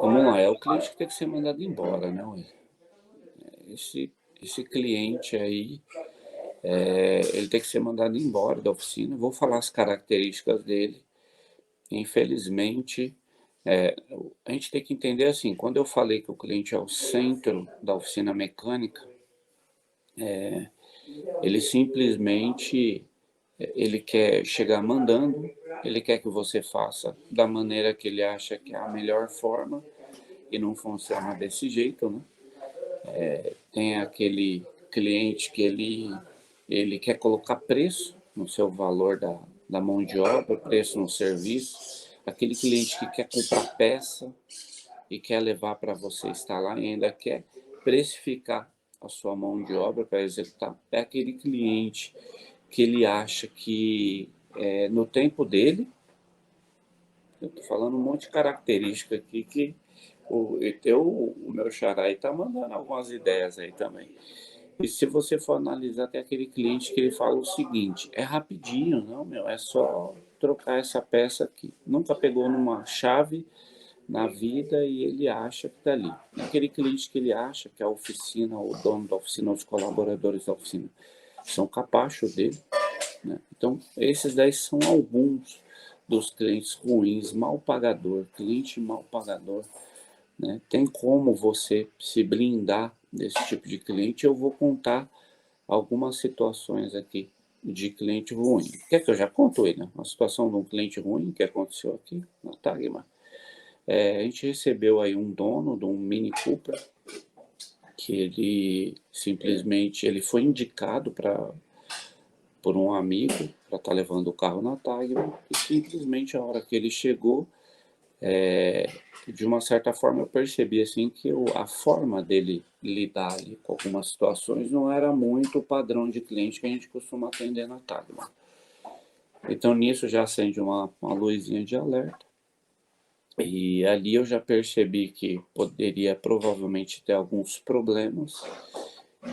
Vamos lá, é o cliente que tem que ser mandado embora, né? Ué? Esse cliente aí, ele tem que ser mandado embora da oficina. Vou falar as características dele. Infelizmente, é, a gente tem que entender assim, quando eu falei que o cliente é o centro da oficina mecânica, ele simplesmente ele quer chegar mandando, ele quer que você faça da maneira que ele acha que é a melhor forma e não funciona desse jeito, né? Tem aquele cliente que ele quer colocar preço no seu valor da mão de obra, preço no serviço, aquele cliente que quer comprar peça e quer levar para você instalar e ainda quer precificar a sua mão de obra para executar, é aquele cliente que ele acha que no tempo dele, eu estou falando um monte de característica aqui que o meu xará está mandando algumas ideias aí também. E se você for analisar, tem aquele cliente que ele fala o seguinte, é rapidinho, não, meu, é só trocar essa peça aqui. Nunca pegou numa chave na vida e ele acha que está ali. Aquele cliente que ele acha que a oficina, o dono da oficina, os colaboradores da oficina, são capachos dele, né? Então, esses daí são alguns dos clientes ruins, mal pagador, cliente mal pagador, né? Tem como você se blindar desse tipo de cliente? Eu vou contar algumas situações aqui de cliente ruim. Quer que eu já conto ele, né? Uma situação de um cliente ruim que aconteceu aqui na Tagma. A gente recebeu aí um dono de um Mini Cooper que ele simplesmente ele foi indicado por um amigo para estar levando o carro na Tagma e simplesmente a hora que ele chegou, de uma certa forma eu percebi assim que a forma dele lidar ali com algumas situações não era muito o padrão de cliente que a gente costuma atender na Tagma. Então nisso já acende uma luzinha de alerta. E ali eu já percebi que poderia provavelmente ter alguns problemas.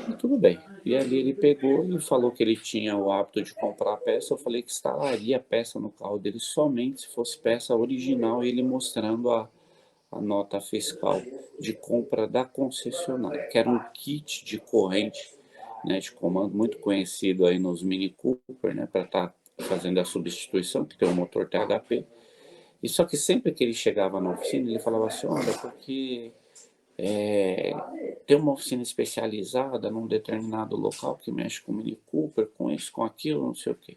E tudo bem. E ali ele pegou e falou que ele tinha o hábito de comprar peça. Eu falei que instalaria a peça no carro dele somente se fosse peça original e ele mostrando a nota fiscal de compra da concessionária, que era um kit de corrente, né, de comando muito conhecido aí nos Mini Cooper, né, para estar fazendo a substituição, que tem o motor THP. E só que sempre que ele chegava na oficina, ele falava assim, olha, porque tem uma oficina especializada num determinado local que mexe com Mini Cooper, com isso, com aquilo, não sei o quê.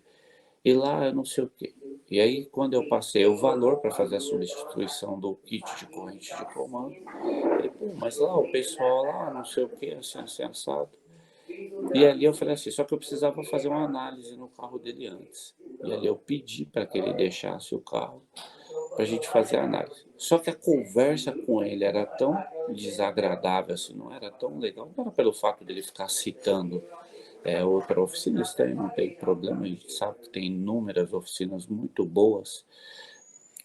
E lá eu não sei o quê. E aí, quando eu passei o valor para fazer a substituição do kit de corrente de comando, ele, pô, mas lá o pessoal lá, não sei o quê, assim, assim, assado. E ali eu falei assim, só que eu precisava fazer uma análise no carro dele antes. E ali eu pedi para que ele deixasse o carro para a gente fazer a análise. Só que a conversa com ele era tão desagradável, assim, não era tão legal, não era pelo fato dele ficar citando outra oficina, isso aí não tem problema, a gente sabe que tem inúmeras oficinas muito boas,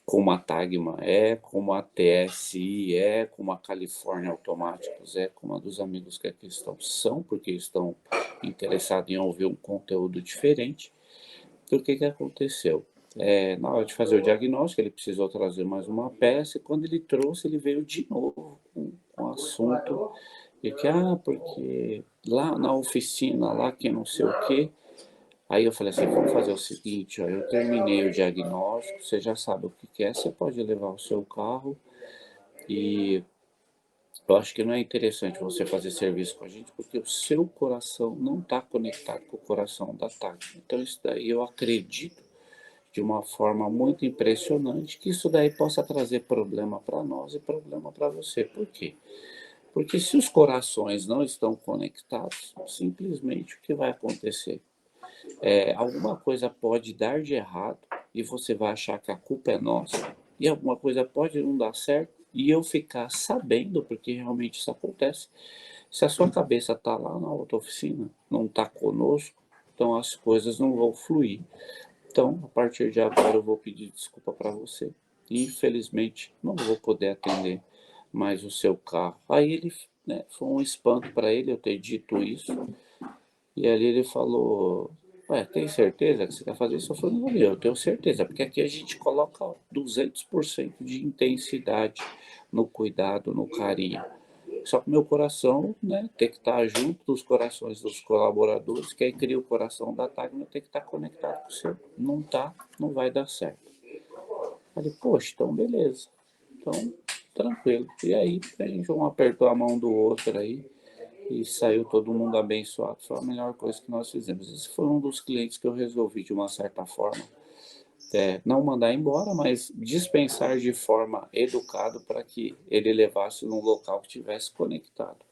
como a Tagma como a TSI como a Califórnia Automáticos como a dos amigos que aqui estão, são porque estão interessados em ouvir um conteúdo diferente. Então, o que que aconteceu? Na hora de fazer o diagnóstico, ele precisou trazer mais uma peça, e quando ele trouxe, ele veio de novo com o assunto, e que, porque lá na oficina, lá que não sei o quê. Aí eu falei assim, vamos fazer o seguinte, ó, eu terminei o diagnóstico, você já sabe o que que é, você pode levar o seu carro, e eu acho que não é interessante você fazer serviço com a gente, porque o seu coração não está conectado com o coração da TAG. Então isso daí eu acredito de uma forma muito impressionante, que isso daí possa trazer problema para nós e problema para você. Por quê? Porque se os corações não estão conectados, simplesmente o que vai acontecer? Alguma coisa pode dar de errado e você vai achar que a culpa é nossa, e alguma coisa pode não dar certo e eu ficar sabendo, porque realmente isso acontece. Se a sua cabeça está lá na outra oficina, não está conosco, então as coisas não vão fluir. Então, a partir de agora, eu vou pedir desculpa para você. Infelizmente, não vou poder atender mais o seu carro. Aí ele, né, foi um espanto para ele eu ter dito isso. E ali ele falou: ué, tem certeza que você quer fazer isso? Eu falei: não, eu tenho certeza, porque aqui a gente coloca 200% de intensidade no cuidado, no carinho. Só que meu coração, né, tem que estar junto dos corações dos colaboradores, que aí cria o coração da Tagma, tem que estar conectado com o seu. Não tá, não vai dar certo. Falei, poxa, então beleza. Então, tranquilo. E aí, a gente um apertou a mão do outro aí e saiu todo mundo abençoado. Foi a melhor coisa que nós fizemos. Esse foi um dos clientes que eu resolvi, de uma certa forma, não mandar embora, mas dispensar de forma educada para que ele levasse num local que estivesse conectado.